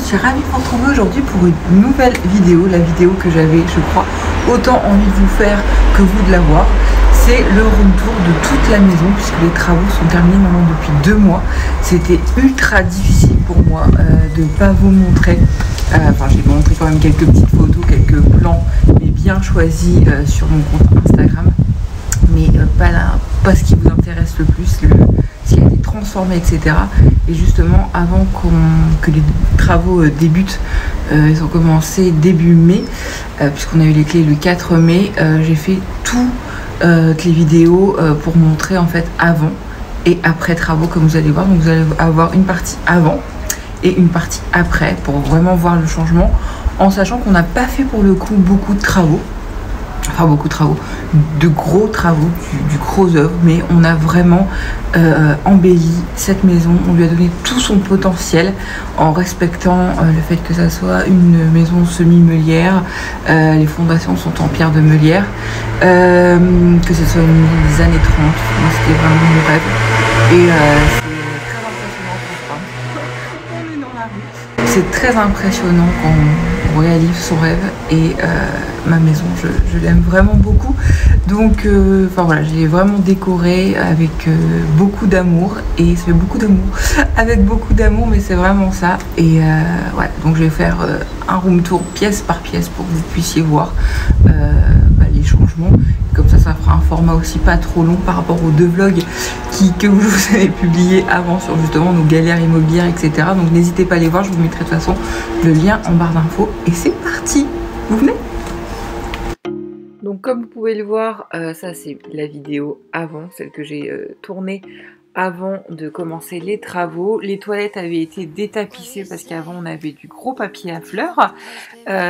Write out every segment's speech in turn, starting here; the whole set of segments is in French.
suis ravie de vous retrouver aujourd'hui pour une nouvelle vidéo, la vidéo que j'avais, je crois, autant envie de vous faire que vous de la voir. C'est le room tour de toute la maison puisque les travaux sont terminés maintenant depuis 2 mois. C'était ultra difficile pour moi de ne pas vous montrer. Enfin, j'ai montré quand même quelques petites photos, quelques plans, mais bien choisis sur mon compte Instagram. Mais pas ce qui vous intéresse le plus, ce qui a été transformé, etc. Et justement, avant que les travaux débutent, ils ont commencé début mai, puisqu'on a eu les clés le 4 mai, j'ai fait toutes les vidéos pour montrer en fait avant et après travaux, comme vous allez voir. Donc vous allez avoir une partie avant et une partie après pour vraiment voir le changement, en sachant qu'on n'a pas fait pour le coup beaucoup de travaux. Enfin beaucoup de travaux, de gros travaux, du gros œuvre, mais on a vraiment embelli cette maison, on lui a donné tout son potentiel en respectant le fait que ça soit une maison semi-meulière, les fondations sont en pierre de meulière, que ce soit une maison des années 30, moi c'était vraiment mon rêve, et c'est très impressionnant quand on est dans la rue. C'est très impressionnant quand on réalise son rêve et ma maison, je l'aime vraiment beaucoup. Donc, enfin voilà, j'ai vraiment décoré avec beaucoup d'amour et ça fait beaucoup d'amour, avec beaucoup d'amour, mais c'est vraiment ça. Et voilà, donc je vais faire un room tour pièce par pièce pour que vous puissiez voir les changements. Comme ça fera un format aussi pas trop long par rapport aux 2 vlogs que vous avez publiés avant sur justement nos galères immobilières, etc. Donc n'hésitez pas à les voir, je vous mettrai de toute façon le lien en barre d'infos. Et c'est parti, vous venez? Donc comme vous pouvez le voir, ça c'est la vidéo avant, celle que j'ai tournée avant de commencer les travaux. Les toilettes avaient été détapissées parce qu'avant on avait du gros papier à fleurs.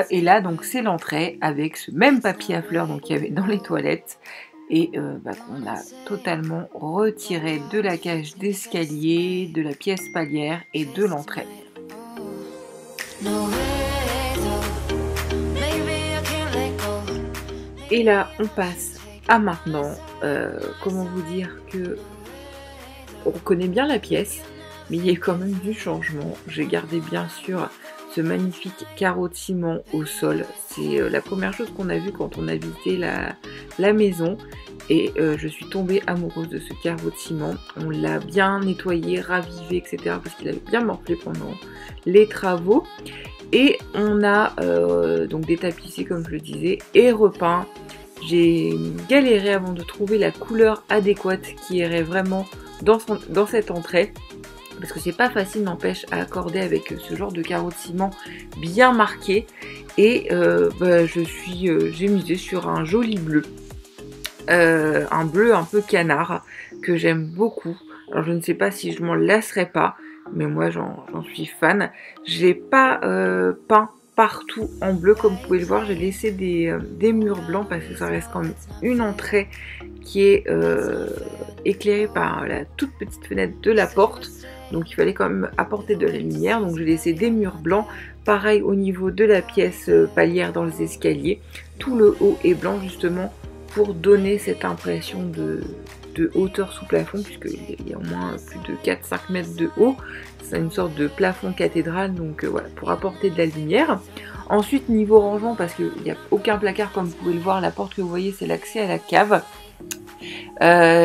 Et là donc c'est l'entrée avec ce même papier à fleurs donc qu'il y avait dans les toilettes. Et qu'on a totalement retiré de la cage d'escalier, de la pièce palière et de l'entrée. Et là on passe à maintenant. Comment vous dire que on connaît bien la pièce, mais il y a quand même du changement. J'ai gardé bien sûr ce magnifique carreau de ciment au sol. C'est la première chose qu'on a vue quand on a visité la maison. Et je suis tombée amoureuse de ce carreau de ciment. On l'a bien nettoyé, ravivé, etc. parce qu'il avait bien morflé pendant les travaux. Et on a donc détapissé, comme je le disais, et repeint. J'ai galéré avant de trouver la couleur adéquate qui irait vraiment dans cette entrée, parce que c'est pas facile, n'empêche, à accorder avec ce genre de carreau de ciment bien marqué. Et j'ai misé sur un joli bleu, un bleu un peu canard que j'aime beaucoup. Alors je ne sais pas si je m'en lasserai pas, mais moi j'en suis fan. Je l'ai pas peint partout en bleu, comme vous pouvez le voir. J'ai laissé des murs blancs parce que ça reste quand même une entrée qui est éclairée par la toute petite fenêtre de la porte, donc il fallait quand même apporter de la lumière. Donc j'ai laissé des murs blancs, pareil au niveau de la pièce palière dans les escaliers. Tout le haut est blanc justement pour donner cette impression de hauteur sous plafond, puisqu'il y a au moins plus de 4-5 mètres de haut. C'est une sorte de plafond cathédrale, donc voilà, pour apporter de la lumière. Ensuite, niveau rangement, parce qu'il n'y a aucun placard, comme vous pouvez le voir, la porte que vous voyez, c'est l'accès à la cave.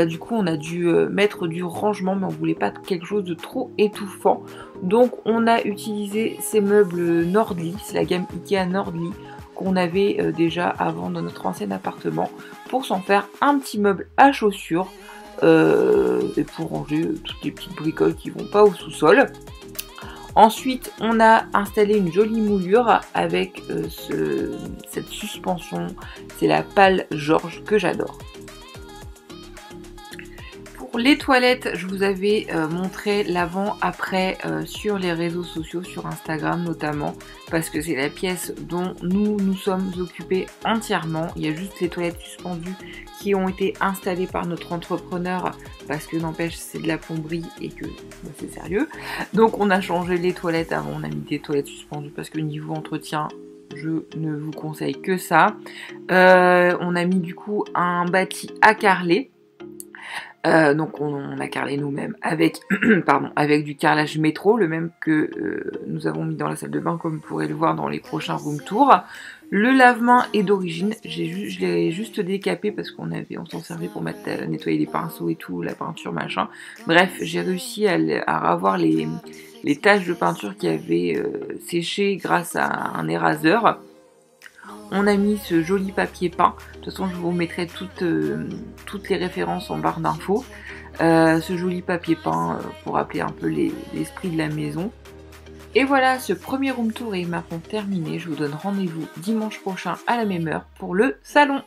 Du coup, on a dû mettre du rangement, mais on voulait pas quelque chose de trop étouffant. Donc, on a utilisé ces meubles Nordly, c'est la gamme Ikea Nordly, qu'on avait déjà avant dans notre ancien appartement, pour s'en faire un petit meuble à chaussures et pour ranger toutes les petites bricoles qui vont pas au sous-sol. Ensuite, on a installé une jolie moulure avec cette suspension, c'est la pale Georges que j'adore. Pour les toilettes, je vous avais montré l'avant-après sur les réseaux sociaux, sur Instagram notamment, parce que c'est la pièce dont nous sommes occupés entièrement. Il y a juste les toilettes suspendues qui ont été installées par notre entrepreneur, parce que n'empêche c'est de la plomberie et que c'est sérieux. Donc on a changé les toilettes avant, on a mis des toilettes suspendues parce que niveau entretien, je ne vous conseille que ça. On a mis du coup un bâti à carreler. Donc on a carrelé nous-mêmes avec, pardon, avec du carrelage métro, le même que nous avons mis dans la salle de bain, comme vous pourrez le voir dans les prochains room tours. Le lave-main est d'origine, je l'ai juste décapé parce qu'on s'en servait pour nettoyer les pinceaux et tout, la peinture machin. Bref, j'ai réussi à revoir les taches de peinture qui avaient séché grâce à un éraseur. On a mis ce joli papier peint. De toute façon, je vous mettrai toutes les références en barre d'infos. Ce joli papier peint pour rappeler un peu l'esprit de la maison. Et voilà, ce premier room tour est maintenant terminé. Je vous donne rendez-vous dimanche prochain à la même heure pour le salon.